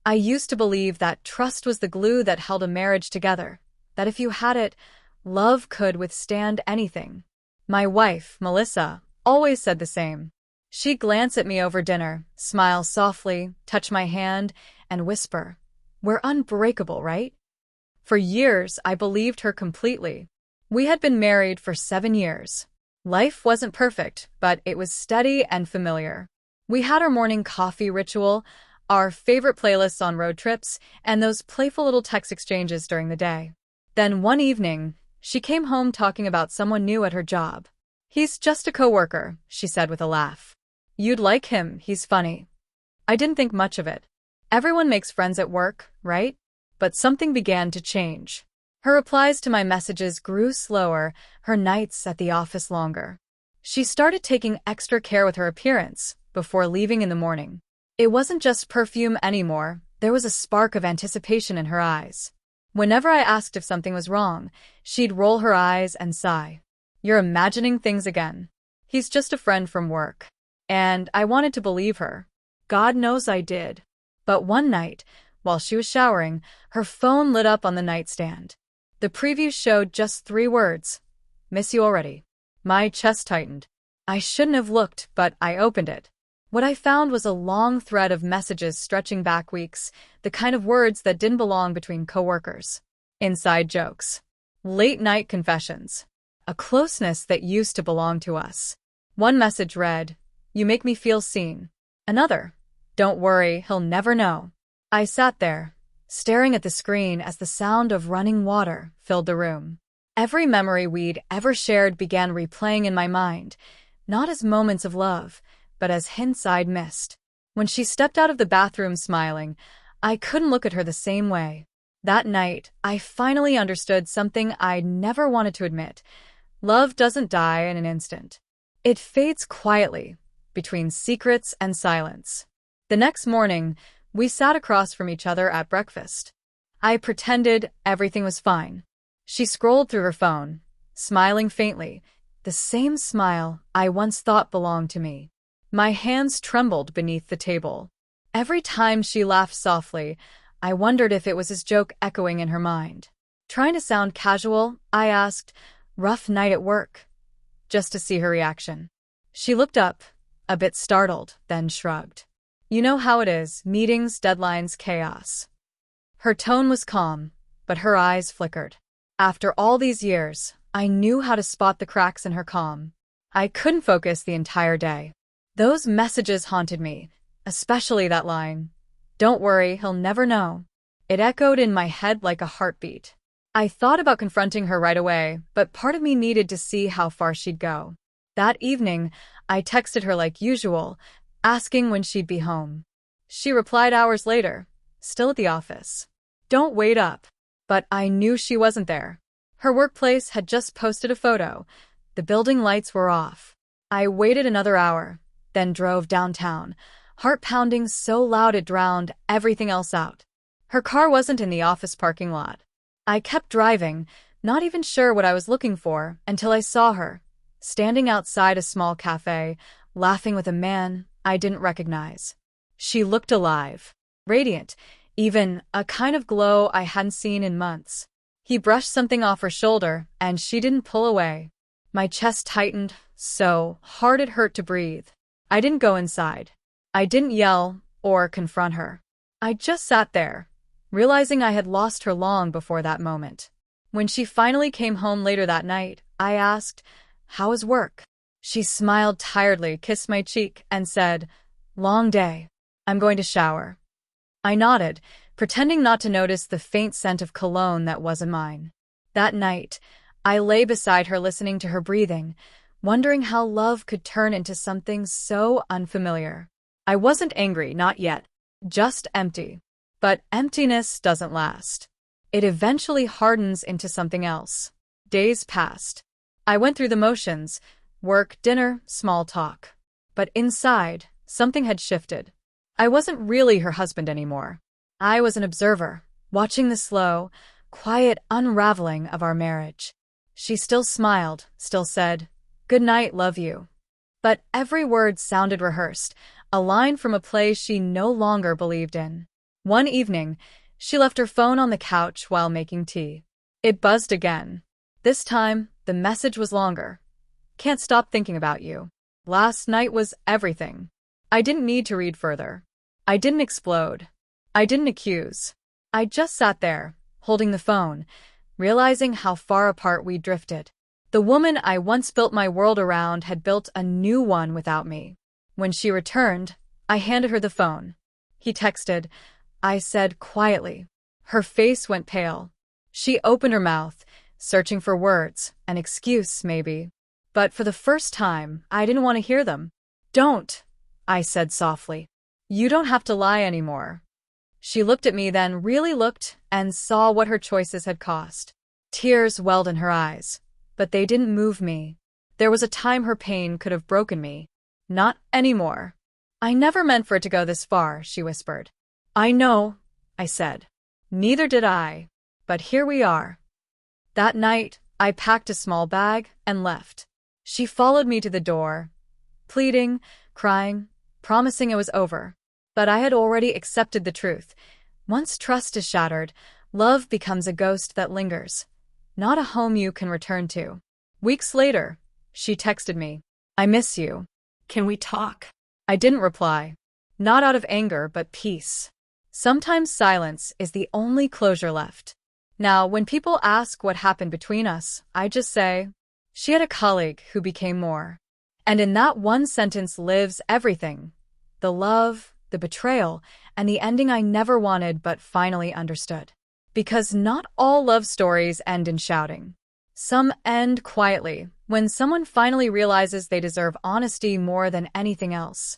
I used to believe that trust was the glue that held a marriage together, that if you had it, love could withstand anything. My wife, Melissa, always said the same. She'd glance at me over dinner, smile softly, touch my hand, and whisper, "We're unbreakable, right?" For years, I believed her completely. We had been married for 7 years. Life wasn't perfect, but it was steady and familiar. We had our morning coffee ritual, our favorite playlists on road trips, and those playful little text exchanges during the day. Then one evening, she came home talking about someone new at her job. "He's just a coworker," she said with a laugh. "You'd like him, he's funny." I didn't think much of it. Everyone makes friends at work, right? But something began to change. Her replies to my messages grew slower, her nights at the office longer. She started taking extra care with her appearance before leaving in the morning. It wasn't just perfume anymore, there was a spark of anticipation in her eyes. Whenever I asked if something was wrong, she'd roll her eyes and sigh. "You're imagining things again. He's just a friend from work." And I wanted to believe her. God knows I did. But one night, while she was showering, her phone lit up on the nightstand. The preview showed just 3 words: "Miss you already." My chest tightened. I shouldn't have looked, but I opened it. What I found was a long thread of messages stretching back weeks, the kind of words that didn't belong between coworkers. Inside jokes. Late-night confessions. A closeness that used to belong to us. One message read, "You make me feel seen." Another, "Don't worry, he'll never know." I sat there, staring at the screen as the sound of running water filled the room. Every memory we'd ever shared began replaying in my mind, not as moments of love, but as hints I'd missed. When she stepped out of the bathroom smiling, I couldn't look at her the same way. That night, I finally understood something I'd never wanted to admit. Love doesn't die in an instant. It fades quietly, between secrets and silence. The next morning, we sat across from each other at breakfast. I pretended everything was fine. She scrolled through her phone, smiling faintly, the same smile I once thought belonged to me. My hands trembled beneath the table. Every time she laughed softly, I wondered if it was his joke echoing in her mind. Trying to sound casual, I asked, "Rough night at work?" just to see her reaction. She looked up, a bit startled, then shrugged. "You know how it is, meetings, deadlines, chaos." Her tone was calm, but her eyes flickered. After all these years, I knew how to spot the cracks in her calm. I couldn't focus the entire day. Those messages haunted me, especially that line, "Don't worry, he'll never know." It echoed in my head like a heartbeat. I thought about confronting her right away, but part of me needed to see how far she'd go. That evening, I texted her like usual, asking when she'd be home. She replied hours later, still at the office. "Don't wait up." But I knew she wasn't there. Her workplace had just posted a photo. The building lights were off. I waited another hour, then drove downtown, heart pounding so loud it drowned everything else out. Her car wasn't in the office parking lot. I kept driving, not even sure what I was looking for, until I saw her, standing outside a small cafe, laughing with a man I didn't recognize. She looked alive, radiant, even a kind of glow I hadn't seen in months. He brushed something off her shoulder, and she didn't pull away. My chest tightened so hard it hurt to breathe. I didn't go inside. I didn't yell or confront her. I just sat there, realizing I had lost her long before that moment. When she finally came home later that night, I asked, "How was work?" She smiled tiredly, kissed my cheek, and said, "Long day. I'm going to shower." I nodded, pretending not to notice the faint scent of cologne that wasn't mine. That night, I lay beside her listening to her breathing, wondering how love could turn into something so unfamiliar. I wasn't angry, not yet, just empty. But emptiness doesn't last. It eventually hardens into something else. Days passed. I went through the motions, work, dinner, small talk. But inside, something had shifted. I wasn't really her husband anymore. I was an observer, watching the slow, quiet unraveling of our marriage. She still smiled, still said, "Good night, love you." But every word sounded rehearsed, a line from a play she no longer believed in. One evening, she left her phone on the couch while making tea. It buzzed again. This time, the message was longer. Can't stop thinking about you. Last night was everything. I didn't need to read further. I didn't explode. I didn't accuse. I just sat there, holding the phone, realizing how far apart we drifted. The woman I once built my world around had built a new one without me. When she returned, I handed her the phone. He texted, I said quietly. Her face went pale. She opened her mouth, searching for words, an excuse maybe. But for the first time, I didn't want to hear them. Don't, I said softly. You don't have to lie anymore. She looked at me, then really looked, and saw what her choices had cost. Tears welled in her eyes, but they didn't move me. There was a time her pain could have broken me. Not anymore. I never meant for it to go this far, she whispered. I know, I said. Neither did I. But here we are. That night, I packed a small bag and left. She followed me to the door, pleading, crying, promising it was over. But I had already accepted the truth. Once trust is shattered, love becomes a ghost that lingers, not a home you can return to. Weeks later, she texted me, I miss you. Can we talk? I didn't reply. Not out of anger, but peace. Sometimes silence is the only closure left. Now, when people ask what happened between us, I just say, she had a colleague who became more. And in that one sentence lives everything. The love, the betrayal, and the ending I never wanted but finally understood. Because not all love stories end in shouting. Some end quietly, when someone finally realizes they deserve honesty more than anything else.